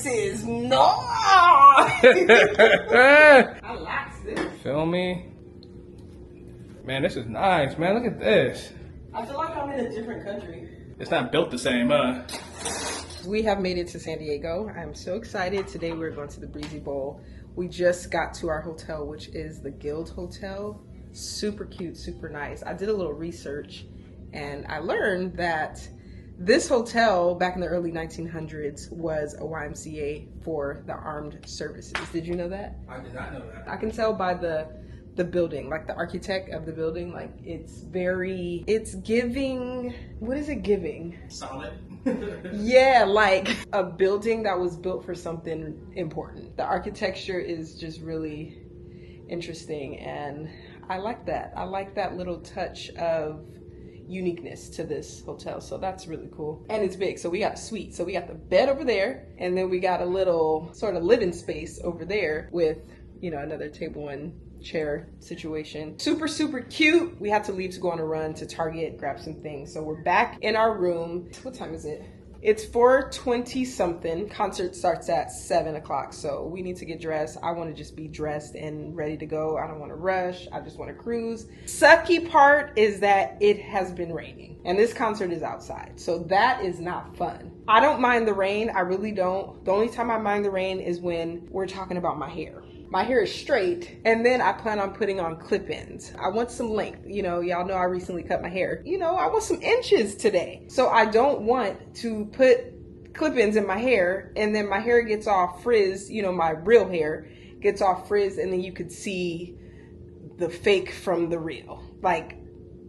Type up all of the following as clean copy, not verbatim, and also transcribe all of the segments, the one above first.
is nice. I like this. Feel me? Man, this is nice, man. Look at this. I feel like I'm in a different country. It's not built the same, huh? We have made it to San Diego. I'm so excited. Today we're going to the Breezy Bowl. We just got to our hotel, which is the Guild Hotel. Super cute, super nice. I did a little research and I learned that this hotel back in the early 1900s was a YMCA for the armed services. Did you know that? I did not know that. I can tell by the building, like the architect of the building, like it's giving, what is it giving? Solid. Yeah, like a building that was built for something important. The architecture is just really interesting and I like that. I like that little touch of uniqueness to this hotel, so that's really cool. And it's big, so we got a suite. So we got the bed over there and then we got a little sort of living space over there with, you know, another table and chair situation. Super, super cute. We had to leave to go on a run to Target, grab some things. So we're back in our room. What time is it? It's 4:20 something. Concert starts at 7 o'clock. So we need to get dressed. I want to just be dressed and ready to go. I don't want to rush. I just want to cruise. Sucky part is that it has been raining and this concert is outside. So that is not fun. I don't mind the rain. I really don't. The only time I mind the rain is when we're talking about my hair. My hair is straight, and then I plan on putting on clip-ins. I want some length. You know, y'all know I recently cut my hair. You know, I want some inches today. So I don't want to put clip-ins in my hair, and then my hair gets all frizzed, you know, my real hair gets all frizzed, and then you could see the fake from the real. Like,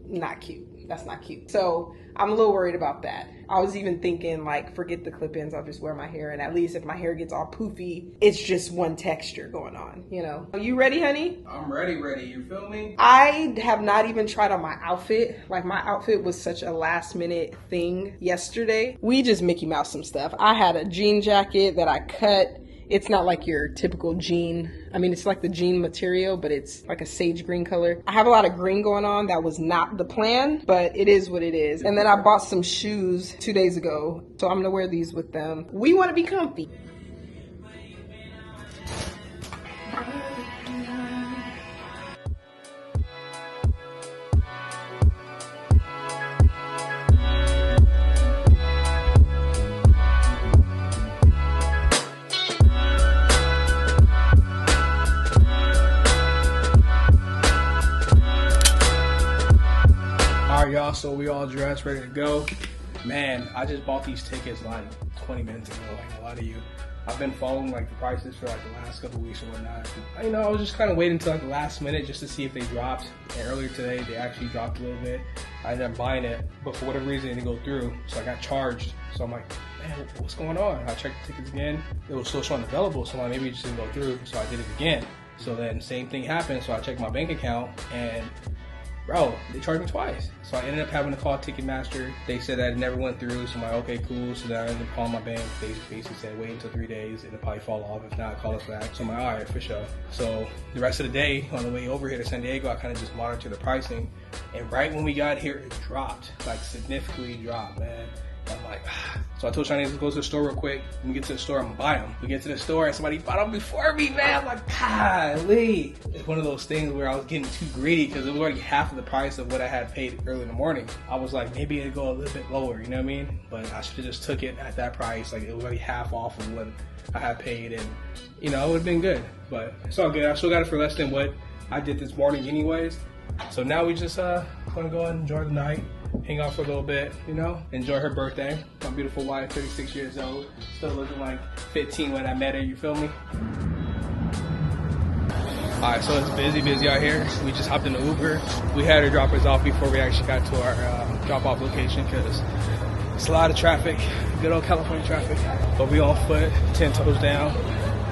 not cute. That's not cute. So I'm a little worried about that. I was even thinking, like, forget the clip-ins, I'll just wear my hair, and at least if my hair gets all poofy, it's just one texture going on, you know? Are you ready, honey? I'm ready, you feel me? I have not even tried on my outfit. Like, my outfit was such a last-minute thing yesterday. We just Mickey Mouse some stuff. I had a jean jacket that I cut. It's not like your typical jean. I mean, it's like the jean material, but it's like a sage green color. I have a lot of green going on. That was not the plan, but it is what it is. And then I bought some shoes 2 days ago, so I'm gonna wear these with them. We wanna be comfy. Y'all, so we all dressed, ready to go. Man, I just bought these tickets like 20 minutes ago. Like a lot of you, I've been following like the prices for like the last couple weeks or whatnot. You know, I was just kind of waiting until like the last minute just to see if they dropped. And earlier today, they actually dropped a little bit. I ended up buying it, but for whatever reason, it didn't go through. So I got charged. So I'm like, man, what's going on? I checked the tickets again. It was still showing available. So I'm like, maybe it just didn't go through. So I did it again. So then same thing happened. So I checked my bank account and bro, they charged me twice. So I ended up having to call Ticketmaster. They said that it never went through, so I'm like, okay, cool. So then I ended up calling my bank. They basically said, wait until 3 days, it'll probably fall off. If not, call us back. So I'm like, all right, for sure. So the rest of the day, on the way over here to San Diego, I kind of just monitored the pricing. And right when we got here, it dropped, like significantly dropped, man. I'm like, ah. So I told Shani, let's go to the store real quick. When we get to the store, I'm gonna buy them. We get to the store and somebody bought them before me, man. I'm like, golly. It's one of those things where I was getting too greedy because it was already half of the price of what I had paid early in the morning. I was like, maybe it'd go a little bit lower, you know what I mean? But I should have just took it at that price. Like, it was already half off of what I had paid, and you know, it would have been good. But it's all good. I still got it for less than what I did this morning anyways. So now we just gonna go and enjoy the night, hang out for a little bit, you know, enjoy her birthday. My beautiful wife, 36 years old, still looking like 15 when I met her, you feel me? Alright, so it's busy out here. We just hopped in the Uber. We had her drop us off before we actually got to our drop-off location because it's a lot of traffic, good old California traffic. But we on foot, 10 toes down.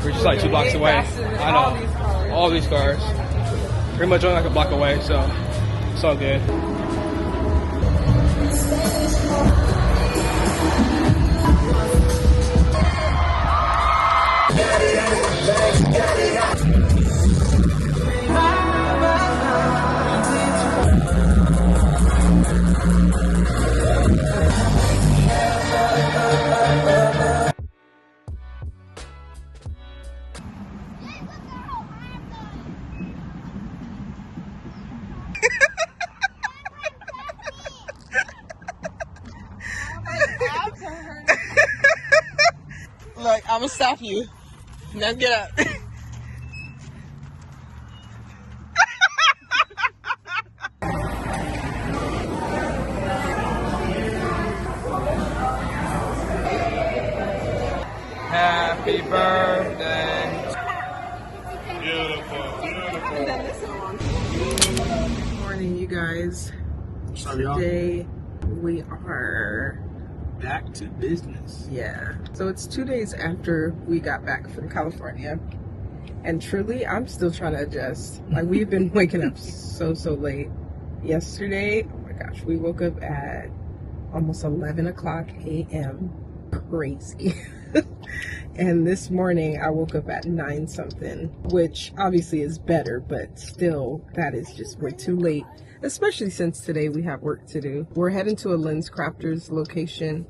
We're just like 2 blocks away. I know, all these cars. Pretty much only like a block away, so it's all good. I'm gonna stop you. Now get up. Happy birthday. Good morning, you guys. Today we are Back to business. So it's 2 days after we got back from California, and truly I'm still trying to adjust. Like, we've been waking up so late. Yesterday, oh my gosh, we woke up at almost 11 o'clock a.m. Crazy. And this morning I woke up at 9 something, which obviously is better, but still that is just way too late, especially since today we have work to do. We're heading to a lens crafter's location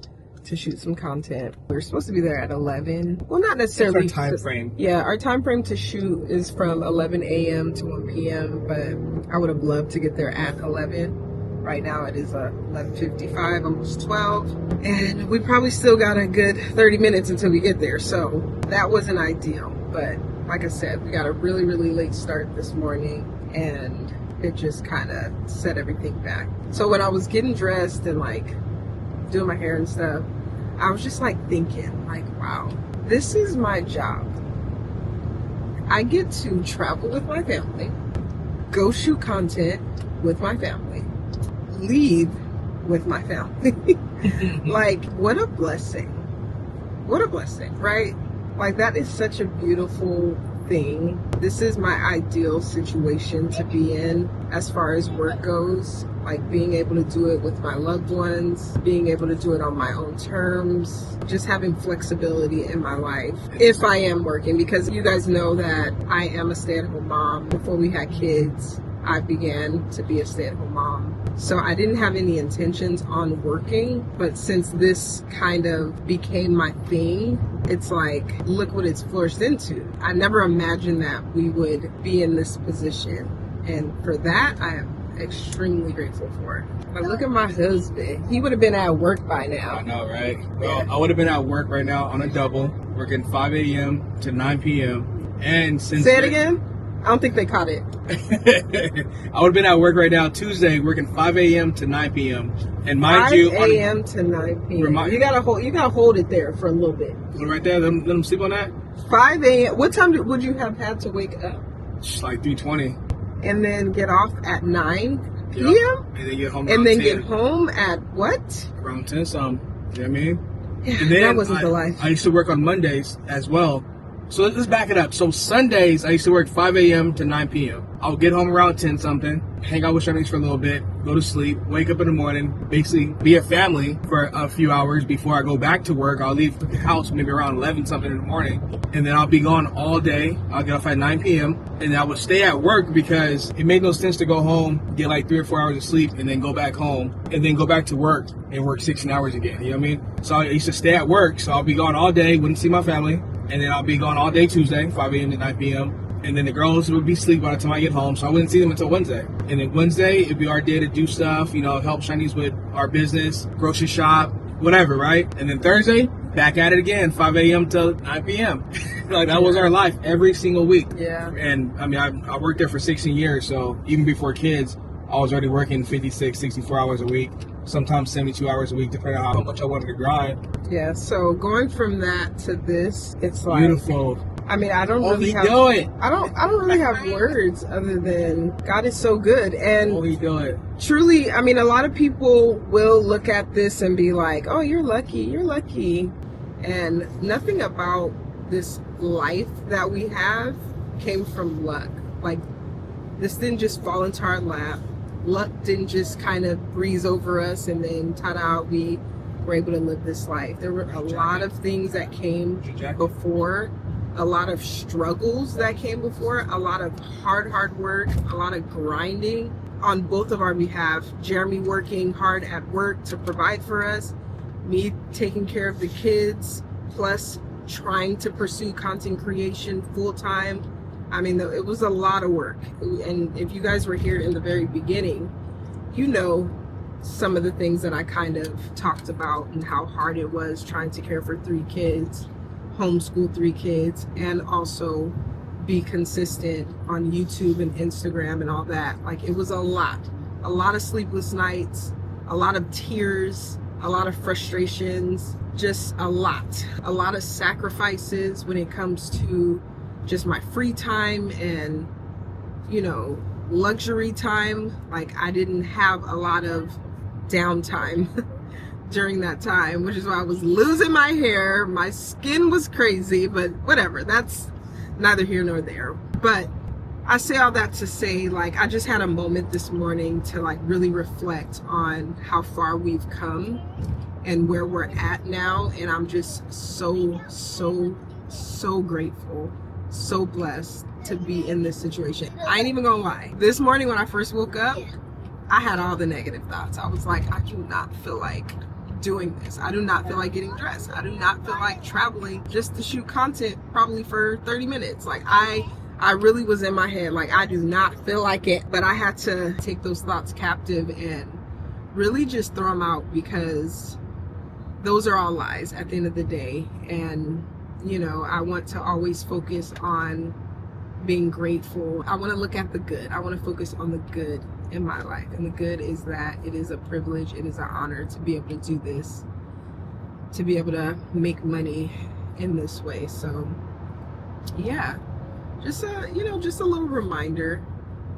to shoot some content. We were supposed to be there at 11. Well, not necessarily. What's our time frame? Yeah, our time frame to shoot is from 11 a.m. to 1 p.m., but I would have loved to get there at 11. Right now it is 11:55, almost 12, and we probably still got a good 30 minutes until we get there, so that wasn't ideal. But like I said, we got a really late start this morning, and it just kind of set everything back. So when I was getting dressed and like doing my hair and stuff, I was just like thinking, like, wow, this is my job. I get to travel with my family, go shoot content with my family, leave with my family. Like, what a blessing. What a blessing, right? Like, that is such a beautiful thing. This is my ideal situation to be in as far as work goes. Like, being able to do it with my loved ones, being able to do it on my own terms, just having flexibility in my life if I am working, because you guys know that I am a stay-at-home mom. Before we had kids, I began to be a stay-at-home mom. So I didn't have any intentions on working, but since this kind of became my thing, it's like, look what it's flourished into. I never imagined that we would be in this position. And for that, I am extremely grateful for it. Like, look at my husband. He would have been at work by now. I know, right? Well, I would have been at work right now on a double, working 5 a.m. to 9 p.m. And since Say it again? I don't think they caught it. I would have been at work right now Tuesday, working 5 a.m. to 9 p.m. And mind 5 you, a.m. to 9 p.m. You gotta hold it there for a little bit. Right there, let them sleep on that. 5 a.m. What time would you have had to wake up? Just like 3:20. And then get off at 9 p.m. Yep. And then get home. And then 10. get home at what? Around 10 something. You know what I mean? Yeah, and then that wasn't the life. I used to work on Mondays as well. So let's back it up. So Sundays, I used to work 5 a.m. to 9 p.m. I'll get home around 10 something, hang out with Shanice for a little bit, go to sleep, wake up in the morning, basically be a family for a few hours before I go back to work. I'll leave the house maybe around 11 something in the morning, and then I'll be gone all day. I'll get off at 9 p.m. and then I would stay at work because it made no sense to go home, get like 3 or 4 hours of sleep, and then go back home, and then go back to work and work 16 hours again. You know what I mean? So I used to stay at work, so I'll be gone all day, wouldn't see my family. And then I'll be gone all day Tuesday, 5 a.m. to 9 p.m. And then the girls would be asleep by the time I get home, so I wouldn't see them until Wednesday. And then Wednesday, it'd be our day to do stuff, you know, help Chinese with our business, grocery shop, whatever, right? And then Thursday, back at it again, 5 a.m. to 9 p.m. Like, that was our life every single week. Yeah. And, I mean, I worked there for 16 years, so even before kids, I was already working 56, 64 hours a week, sometimes 72 hours a week, depending on how much I wanted to grind. Yeah, so going from that to this, it's like Beautiful. I mean, I don't really have words other than God is so good. And truly, I mean, a lot of people will look at this and be like, oh, you're lucky. And nothing about this life that we have came from luck. Like, this didn't just fall into our lap. Luck didn't just kind of breeze over us and then ta-da, we were able to live this life. There were a lot of things that came before, a lot of struggles that came before, a lot of hard work, a lot of grinding on both of our behalf. Jeremy working hard at work to provide for us, me taking care of the kids, plus trying to pursue content creation full time. I mean, it was a lot of work. And if you guys were here in the very beginning, you know some of the things that I kind of talked about and how hard it was trying to care for 3 kids homeschool 3 kids and also be consistent on YouTube and Instagram and all that. Like, it was a lot of sleepless nights, a lot of tears, a lot of frustrations, just a lot of sacrifices when it comes to just my free time and, you know, luxury time. Like, I didn't have a lot of downtime during that time, which is why I was losing my hair. My skin was crazy, but whatever, that's neither here nor there. But I say all that to say, like, I just had a moment this morning to like really reflect on how far we've come and where we're at now, and I'm just so grateful, so blessed to be in this situation. I ain't even gonna lie, this morning when I first woke up, I had all the negative thoughts. I was like, I do not feel like doing this. I do not feel like getting dressed. I do not feel like traveling just to shoot content probably for 30 minutes. Like, I really was in my head, like, I do not feel like it. But I had to take those thoughts captive and really just throw them out, because those are all lies at the end of the day. And, you know, I want to always focus on being grateful. I want to look at the good. I want to focus on the good in my life. And the good is that it is a privilege, it is an honor to be able to do this, to be able to make money in this way. So yeah, just a, you know, just a little reminder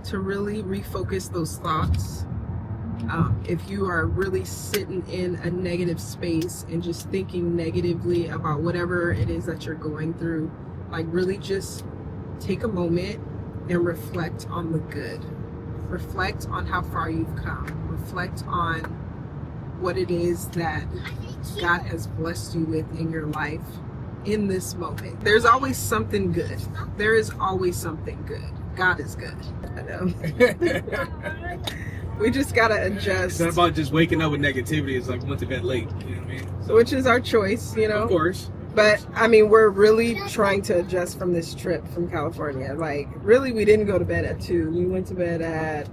to really refocus those thoughts. If you are really sitting in a negative space and just thinking negatively about whatever it is that you're going through, like, really just take a moment and reflect on the good. Reflect on how far you've come. Reflect on what it is that God has blessed you with in your life in this moment. There's always something good. There is always something good. God is good. I know. We just gotta adjust. It's not about just waking up with negativity. It's like went to bed late. You know what I mean? So, which is our choice, you know? Of course. But, I mean, we're really trying to adjust from this trip from California. Like, really, we didn't go to bed at 2. We went to bed at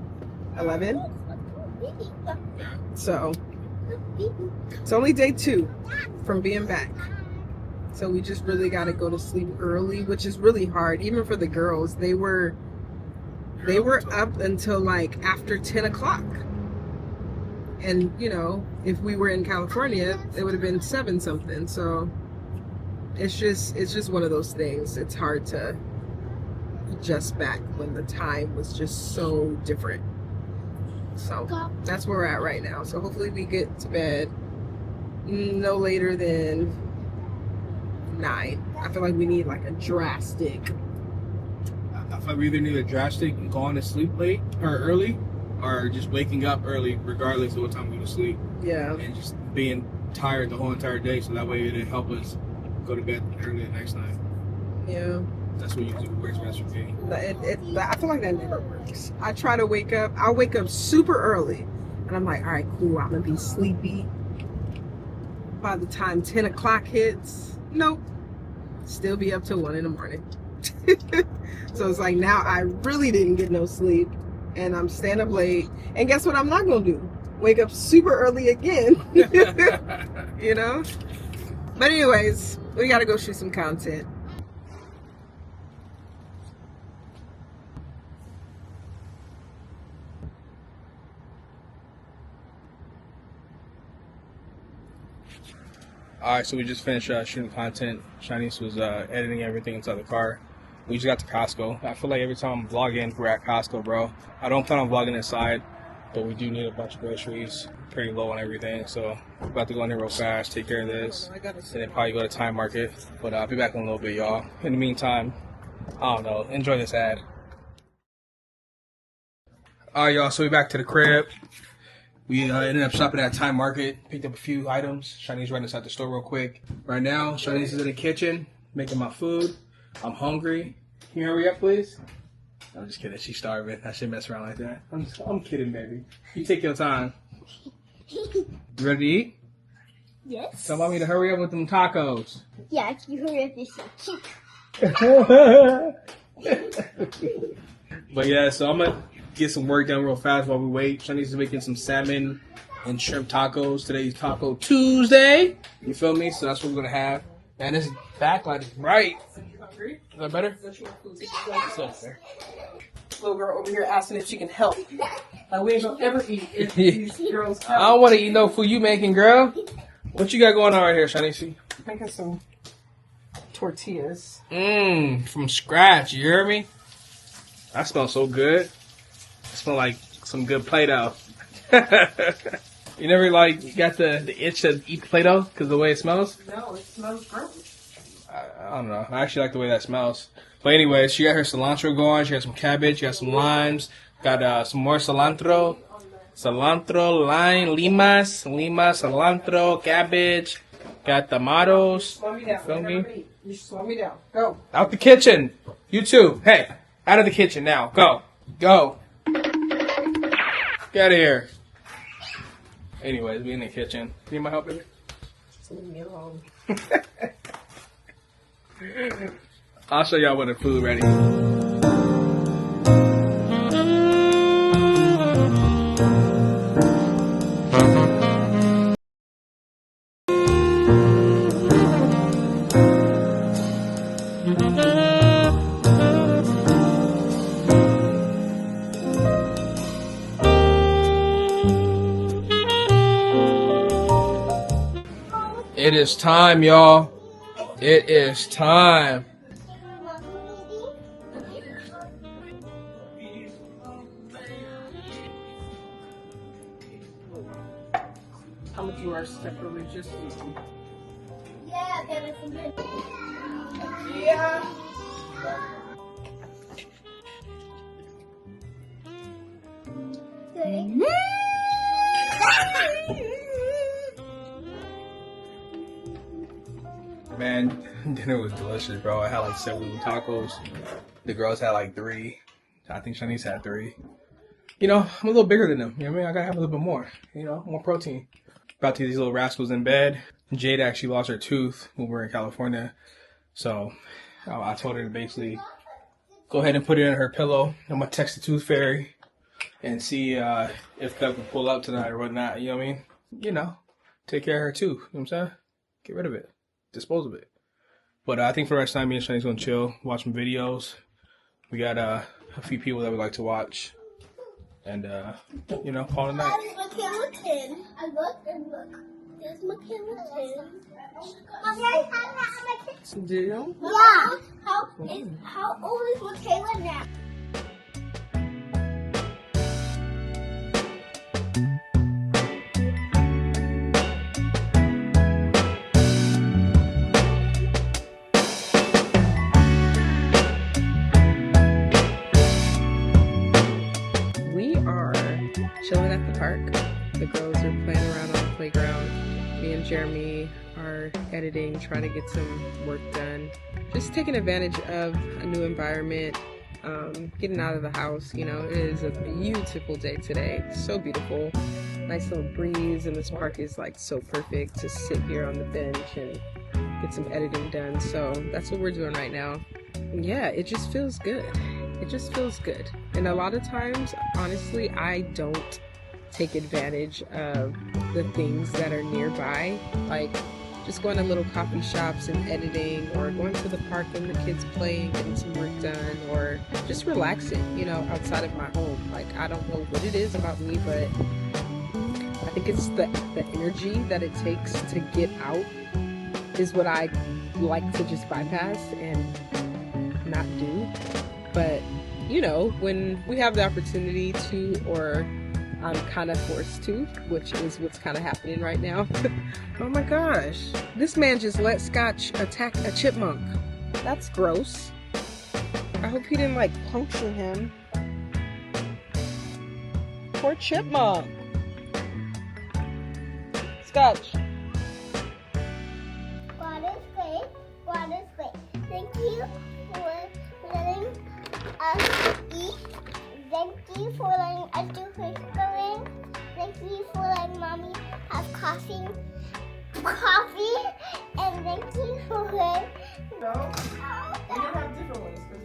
11. So, it's only day 2 from being back. So we just really got to go to sleep early, which is really hard. Even for the girls, they were up until like after 10 o'clock. And, you know, if we were in California, it would have been 7 something. So it's just one of those things. It's hard to adjust back when the time was just so different. So that's where we're at right now. So hopefully we get to bed no later than 9. I feel like we need like a drastic. I feel like we either need a drastic going to sleep late or early, or just waking up early regardless of what time we go to sleep. Yeah. And just being tired the whole entire day, so that way it'll help us go to bed early the next night. Yeah. That's what usually works best for me. I feel like that never works. I try to wake up. I'll wake up super early, and I'm like, all right, cool. I'm gonna be sleepy by the time 10 o'clock hits. Nope. Still be up till 1 in the morning. So it's like, now I really didn't get no sleep, and I'm staying up late. And guess what I'm not gonna do? Wake up super early again. You know? But anyways, we gotta go shoot some content. Alright, so we just finished shooting content. Shanice was editing everything inside the car. We just got to Costco. I feel like every time I'm vlogging, we're at Costco, bro. I don't plan on vlogging inside, but we do need a bunch of groceries. Pretty low on everything, so we're about to go in here real fast, take care of this, and then probably go to Time Market. But I'll be back in a little bit, y'all. In the meantime, I don't know, enjoy this ad. Alright, y'all, so we're back to the crib. We ended up shopping at Time Market, picked up a few items. Shanice right inside the store real quick. Right now, Shanice is in the kitchen, making my food. I'm hungry. Can you hurry up, please? I'm just kidding. She's starving. I shouldn't mess around like that. I'm kidding, baby. You take your time. You ready to eat? Yes. Tell mommy to hurry up with them tacos. Yeah, you hurry up, you're so cute. But yeah, so I'm gonna get some work done real fast while we wait. Shanice is making some salmon and shrimp tacos. Today's Taco Tuesday. You feel me? So that's what we're gonna have. Man, this backlight is bright. You hungry? Is that better? Don't you want food? That's fair. Little girl over here asking if she can help. We ain't gonna ever eat if these girls help. I don't want to eat no food you making, girl. What you got going on right here, Shanice? Making some tortillas. From scratch. You hear me? That smells so good. It smells like some good Play-Doh. You never like got the itch to eat Play-Doh because of the way it smells? No, it smells gross. I don't know. I actually like the way that smells. But anyways, she got her cilantro going. She got some cabbage. She got some limes. Got some more cilantro. Cilantro, lime, limas, cilantro, cabbage. Got tomatoes. Slow me down. Feel me? You slow me down. Go. Out the kitchen. You too. Hey, out of the kitchen now. Go. Go. Get out of here. Anyways, we in the kitchen. Need my help, baby? Leave me alone. I'll show y'all when the food ready. It is time, y'all. It is time. How much you are separately just eating? Yeah, that is good. Yeah. Good. Man, dinner was delicious, bro. I had like 7 tacos. The girls had like 3. I think Shanice had 3. You know, I'm a little bigger than them. You know what I mean? I gotta have a little bit more. You know, more protein. About to get these little rascals in bed. Jade actually lost her tooth when we were in California. So I told her to basically go ahead and put it in her pillow. I'm gonna text the tooth fairy and see if Kev can pull up tonight or whatnot. You know what I mean? You know, take care of her tooth. You know what I'm saying? Get rid of it. Dispose of it. But I think for the rest of the time, me and Shani's gonna chill, watch some videos. We got a few people that we like to watch. And, you know, call it a night. There's my skeleton. I look and look. There's my skeleton. Okay, how Do you? Yeah. How old is Michaela now? We are chilling at the park. The girls are playing around on the playground. Me and Jeremy are editing, trying to get some work done. Just taking advantage of a new environment, getting out of the house. You know, it is a beautiful day today. So beautiful. Nice little breeze, and this park is like so perfect to sit here on the bench and get some editing done. So that's what we're doing right now. And yeah, it just feels good. It just feels good. And a lot of times, honestly, I don't take advantage of the things that are nearby, like just going to little coffee shops and editing, or going to the park and the kids playing, getting some work done, or just relaxing, you know, outside of my home. Like, I don't know what it is about me, but I think it's the energy that it takes to get out is what I like to just bypass and not do. But, you know, when we have the opportunity to, or I'm kind of forced to, which is what's kind of happening right now. Oh my gosh. This man just let Scotch attack a chipmunk. That's gross. I hope he didn't, like, puncture him. Poor chipmunk. Scotch. God is great. God is great. Thank you for letting us eat. Thank you for letting us do homeschooling. Thank you for letting Mommy have coffee. And thank you for letting... No, we're gonna have different ones because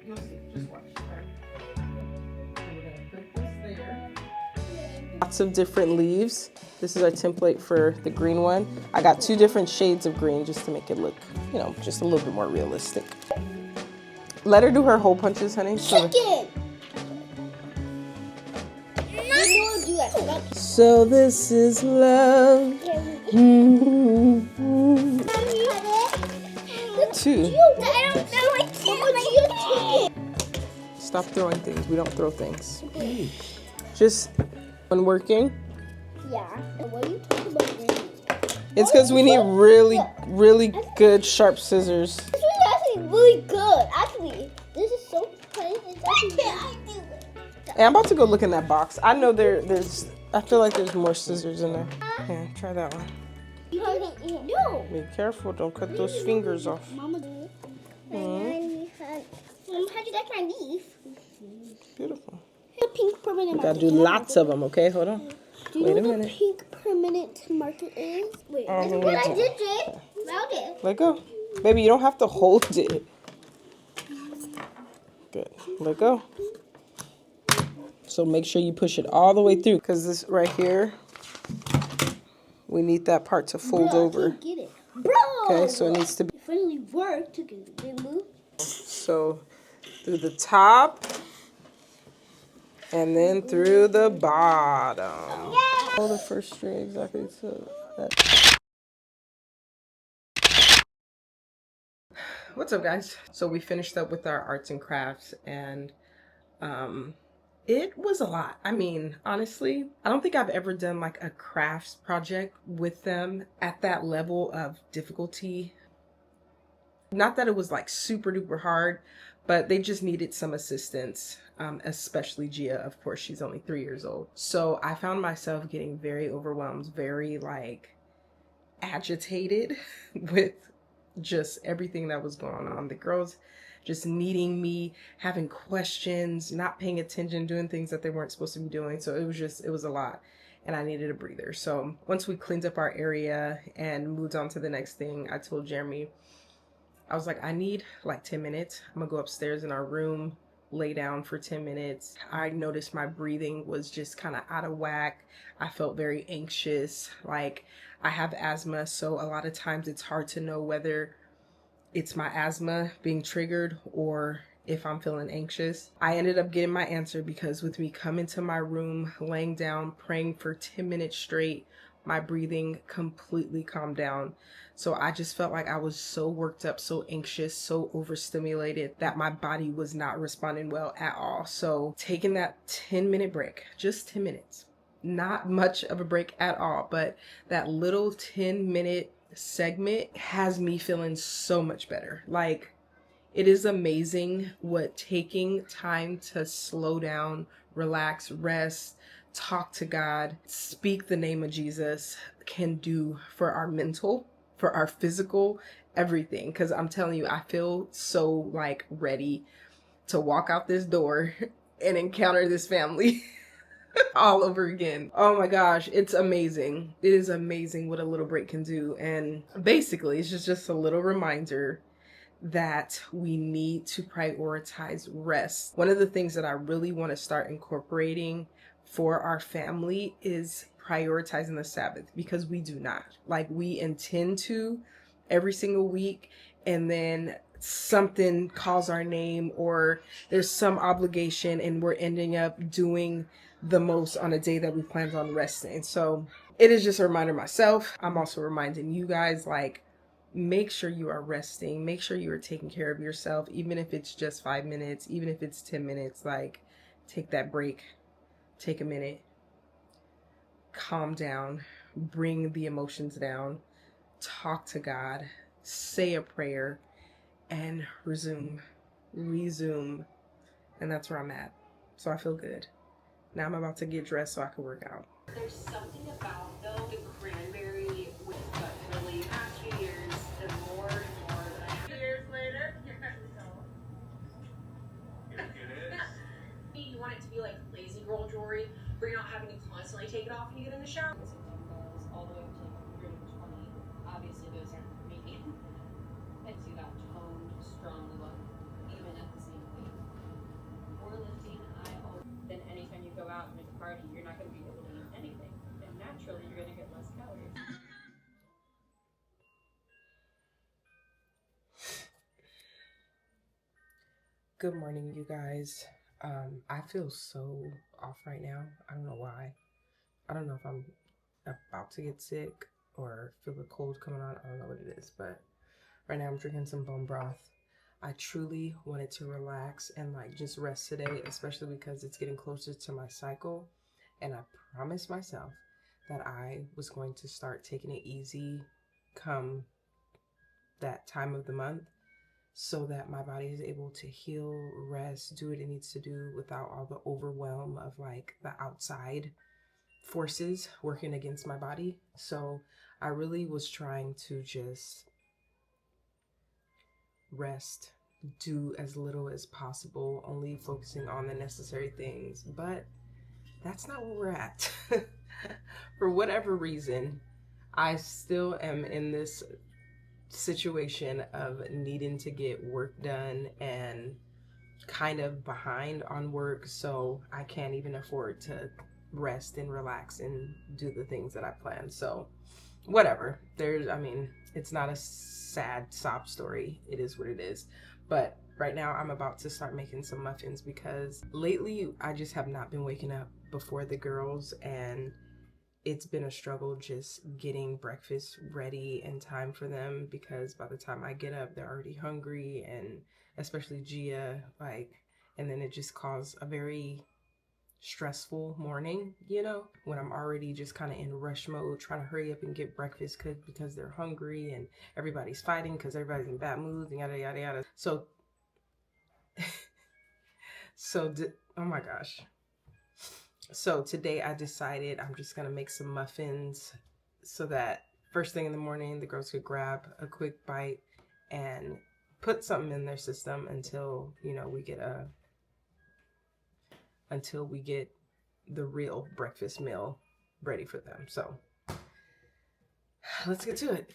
you'll see. Just watch. Okay? We're gonna put this there. Lots of different leaves. This is our template for the green one. I got 2 different shades of green just to make it look, you know, just a little bit more realistic. Let her do her hole punches, honey. Chicken! So this is love. Mm-hmm. 2. Stop throwing things. We don't throw things. Just when working. Yeah. What are you talking about? It's because we need really, really good sharp scissors. This is actually really good. Actually, this is so funny. Why can't I do it? Hey, I'm about to go look in that box. I know there's. I feel like there's more scissors in there. Yeah, try that one. No. Be careful. Don't cut those fingers off. Mama do it. Mom, how'd you get my leaf? Beautiful. The pink permanent marker. Gotta do lots of them. Okay, hold on. Do you Wait know a what minute. the pink permanent marker is? Wait, Oh, that's no, what wait. I did, Jay. Found it. Let go. Baby, you don't have to hold it. Good. Let go. So make sure you push it all the way through, because this right here, we need that part to fold over. I can't get it. Bro! Okay, so it needs to be. It finally worked. Took it. It moved. So through the top and then through the bottom. Hold the first string exactly to that. What's up, guys? So we finished up with our arts and crafts, and it was a lot. I mean, honestly, I don't think I've ever done like a crafts project with them at that level of difficulty. Not that it was like super duper hard, but they just needed some assistance, especially Gia. Of course, she's only 3 years old. So I found myself getting very overwhelmed, very like agitated with just everything that was going on. The girls just needing me, having questions, not paying attention, doing things that they weren't supposed to be doing. So it was a lot, and I needed a breather. So once we cleaned up our area and moved on to the next thing, I told Jeremy, I was like, I need like 10 minutes. I'm gonna go upstairs in our room, lay down for 10 minutes. I noticed my breathing was just kind of out of whack. I felt very anxious. Like, I have asthma, so a lot of times it's hard to know whether it's my asthma being triggered or if I'm feeling anxious. I ended up getting my answer, because with me coming to my room, laying down, praying for 10 minutes straight, my breathing completely calmed down. So I just felt like I was so worked up, so anxious, so overstimulated that my body was not responding well at all. So taking that 10-minute break, just 10 minutes, not much of a break at all, but that little 10-minute segment has me feeling so much better. Like, it is amazing what taking time to slow down, relax, rest, talk to God, speak the name of Jesus can do for our mental, for our physical, everything. Because I'm telling you, I feel so like ready to walk out this door and encounter this family all over again. Oh my gosh, it's amazing. It is amazing what a little break can do. And basically, it's just a little reminder that we need to prioritize rest. One of the things that I really want to start incorporating for our family is prioritizing the Sabbath, because we do not. Like, we intend to every single week, and then something calls our name, or there's some obligation, and we're ending up doing the most on a day that we planned on resting. So it is just a reminder myself. I'm also reminding you guys, like, make sure you are resting. Make sure you are taking care of yourself, even if it's just 5 minutes, even if it's 10 minutes. Like, take that break, take a minute, calm down, bring the emotions down, talk to God, say a prayer, and resume. And that's where I'm at. So I feel good. Now I'm about to get dressed so I can work out. There's something about, though, the cranberry with the really past few years, the more and more that I have. Years later, here we go. It is. You want it to be like lazy girl jewelry, where you're not having to constantly take it off when you get in the shower. All the way up to like 120. Obviously, those aren't me. I see that toned, strong look, even at the same weight. More lifting, then anytime you go out and there's a party, you're not going to be able to eat Good morning, you guys. I feel so off right now. I don't know why. I don't know if I'm about to get sick or feel the cold coming on. I don't know what it is, but right now I'm drinking some bone broth. I truly wanted to relax and like just rest today, especially because it's getting closer to my cycle. And I promised myself that I was going to start taking it easy come that time of the month, so that my body is able to heal, rest, do what it needs to do without all the overwhelm of like the outside forces working against my body. So I really was trying to just rest, do as little as possible, only focusing on the necessary things. But that's not where we're at. For whatever reason, I still am in this situation of needing to get work done and kind of behind on work, so I can't even afford to rest and relax and do the things that I planned. So whatever, it's not a sad sob story, it is what it is. But right now I'm about to start making some muffins because lately I just have not been waking up before the girls, and it's been a struggle just getting breakfast ready in time for them, because by the time I get up, they're already hungry, and especially Gia, and then it just caused a very stressful morning, when I'm already just kind of in rush mode, trying to hurry up and get breakfast cooked because they're hungry and everybody's fighting because everybody's in bad moods and yada, yada, yada. Oh my gosh. So today I decided I'm just going to make some muffins so that first thing in the morning, the girls could grab a quick bite and put something in their system until, we get the real breakfast meal ready for them. So let's get to it.